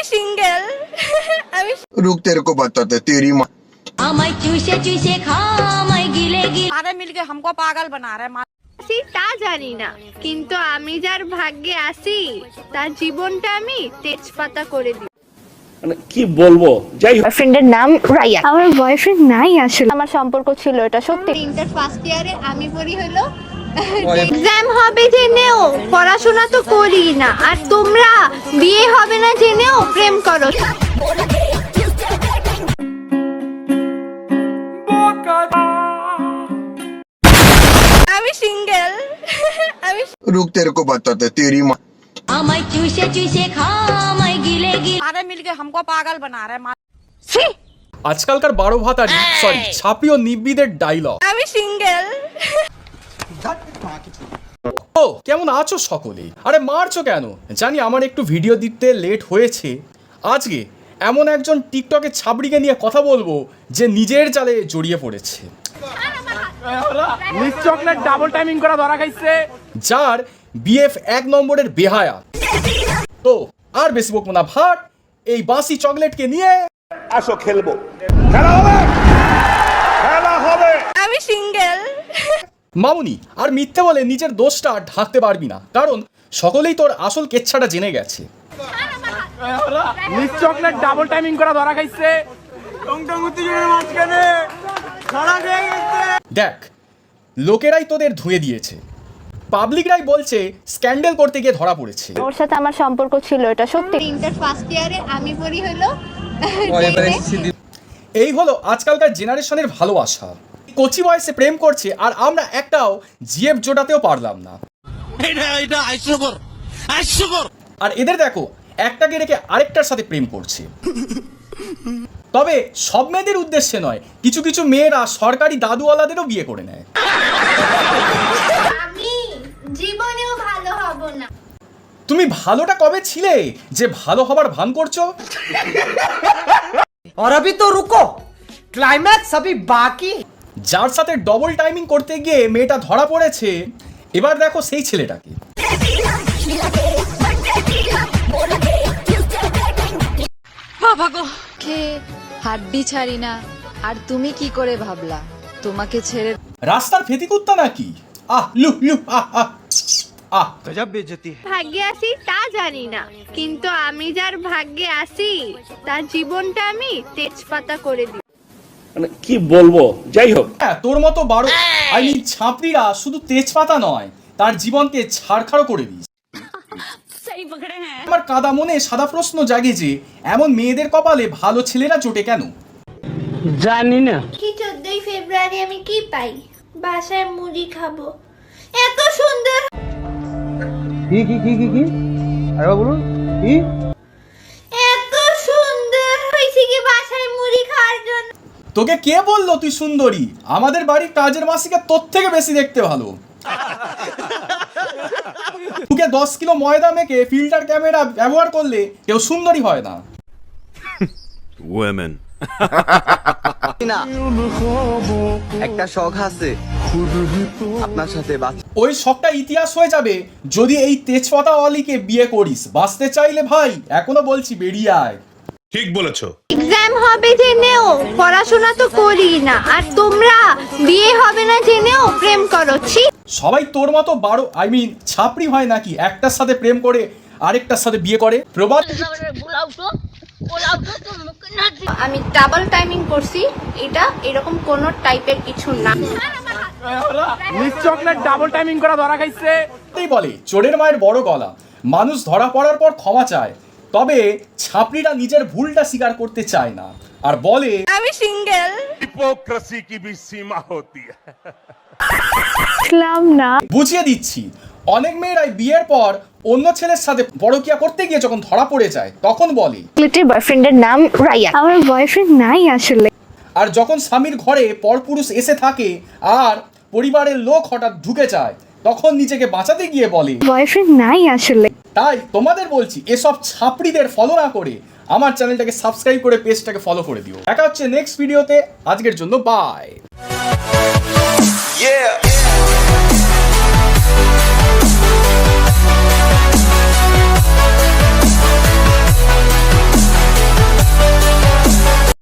Single रुक तेरे को बताते तेरी माँ चूसे चूसे खा गिले गिले सारे मिलके हमको पागल बना रहे তা জানি না, কিন্তু আমি যার ভাগ্যে আছি তার জীবনটা আমি তেজপাতা করে দিই। মানে কি বলবো, যাই হোক বয়ফ্রেন্ডের নাম রায়া। আমার বয়ফ্রেন্ড নাই আসলে, আমার সম্পর্ক ছিল এটা সত্যি। ইন্টার ফার্স্ট ইয়ারে আমি পড়ি হলো এক্সাম হবে জেনেও পড়াশোনা তো করি না, আর তোমরা বিয়ে হবে না জেনেও প্রেম করো। আমি সিঙ্গেল रुक तेरे को बताते तेरी माँ चूसे चूसे खा गिले गिले सारे मिलके हमको पागल बना रहे আজকালকার 12 ভাতারি সরি ছাপি ও নিব্বিদের ডায়লগ। আমি সিঙ্গেল ও কেমন আছো সকলেই? আরে মারছো কেন? জানি আমার একটু ভিডিও দিতে লেট হয়েছে। আজকে এমন একজন টিকটকে ছাবড়িকে নিয়ে কথা বলবো যে নিজের জালে জড়িয়ে পড়েছে, চকলেট ডাবল টাইমিং করা ধরা খাইছে, যার বিএফ 1 নম্বরের বেহায়া। তো আর বেশি বকবো না, ভাট এই বাসি চকলেটকে নিয়ে আসো খেলবো, খেলা হবে, খেলা হবে। আমি সিঙ্গেল মামুনি আর মিথ্যে বলে নিজের দোষটা ঢাকতে পারবি না, কারণ সকলেই তোর আসল কেচ্ছাটা জেনে গেছে। চকলেট ডাবল টাইমিং করা ধরা খাইছে, দেখ লোকেরাই তোদের ধুয়ে দিয়েছে, পাবলিকরাই বলছে স্ক্যান্ডেল করতে গিয়ে ধরা পড়েছে। ওর সাথে আমার সম্পর্ক ছিল এটা সত্যি। ইন্টার ফার্স্ট ইয়ারে আমি পড়ি হলো এই হলো আজকালকার জেনারেশনের ভালোবাসা। কচি বয়সে প্রেম করছে আর আমরা একটাও জিএফ জোটাতেও পারলাম না। আর এদের দেখো একটাকে রেখে আরেকটার সাথে প্রেম করছে। তবে সব মেয়েদের উদ্দেশ্যে নয়, কিছু কিছু মেয়েরা সরকারি দাদুওয়ালাদেরও বিয়ে করে নেয়। আমি জীবনেও ভালো হব না। তুমি ভালোটা কবে ছিলে যে ভালো হবার ভান করছো? और अभी तो रुको, क्लाइमैक्स अभी बाकी। যার সাথে ডবল টাইমিং করতে গিয়ে মেয়েটা ধরা পড়েছে, এবার দেখো সেই ছেলেটাকে। বাবা গো, কে হাড্ডি ছাড়ি না, আর তুমি কি করে ভাবলা তোমাকে ছেড়ে? রাস্তার ফেতি কুত্তা নাকি? আহ লু লু আহ আহ আহ गजब बेइज्जती है। ভাগ্যে আছি তা জানি না, কিন্তু আমি যার ভাগ্যে আছি তার জীবনটা আমি তেজপাতা করে দিই। মানে কি বলবো, যাই হোক হ্যাঁ, তোর মতো 12 ছাপড়িরা শুধু তেজপাতা নয়, তার জীবনকে ছাড়খাড় করে দিস। আমার কাদা মনে সাদা প্রশ্ন জাগে যে এমন মেয়েদের কপালে ভালো ছেলেরা জোটে কেন? জানি না। কি 14ই ফেব্রুয়ারি আমি কি পাই? বাসায় মুড়ি খাবো, এত সুন্দর কি আরে বলুন কি এত সুন্দর হয়েছে কি বাসায় মুড়ি খাওয়ার জন্য। তোকে কে বললো তুই সুন্দরী? আমাদের বাড়ির কাজের মাসিকে তোর থেকে বেশি দেখতে ভালো। তোকে 10 কিলো ময়দা মেখে ফিল্টার ক্যামেরা ব্যবহার করলে কেউ সুন্দরী হয় না। women একটা শখ আছে আপনার সাথে ওই শখটা ইতিহাস হয়ে যাবে যদি এই তেজপাতা অলিকে বিয়ে করিস। বাঁচতে চাইলে ভাই এখনো বলছি বেরিয়ে আয়। ঠিক বলেছো। এক্সাম হবে জেনেও পড়াশোনা তো করি না, আর তোমরা বিয়ে হবে না জেনেও প্রেম করছি। সবাই তোর মতো 12 ছাপড়ি হয় নাকি একটার সাথে প্রেম করে আরেকটার সাথে বিয়ে করে? প্রবাদ আমি ডাবল টাইমিং করছি, এটা এরকম কোন টাইপের কিছু না। চকলেট ডাবল টাইমিং করা ধরা খাইছে। বলে চোরের মায়ের বড় গলা, মানুষ ধরা পড়ার পর ক্ষমা চায়, তবে ছাপড়িরা নিজের ভুলটা স্বীকার করতে চায় না আর বলে আমি সিঙ্গেল। हिपोक्रेसी की भी सीमा होती है। না বুঝিয়ে দিচ্ছি, অনেক মেয়েরাই বিয়ের পর অন্য ছেলের সাথে পরকিয়া করতে গিয়ে যখন ধরা পড়ে যায় তখন বলে বয়ফ্রেন্ডের নাম রায়া। আমার বয়ফ্রেন্ড নাই আসলে। আর যখন স্বামীর ঘরে পরপুরুষ এসে থাকে আর পরিবারের লোক হঠাৎ ঢুকে যায় তখন নিজেকে বাঁচাতে গিয়ে বলে বয়ফ্রেন্ড নাই আসলে। তাই তোমাদের বলছি এসব ছাপড়িদের ফলো না করে আমার চ্যানেলটাকে সাবস্ক্রাইব করে পেজটাকে ফলো করে দিও। দেখা হচ্ছে নেক্সট ভিডিওতে, আজকের জন্য বাই।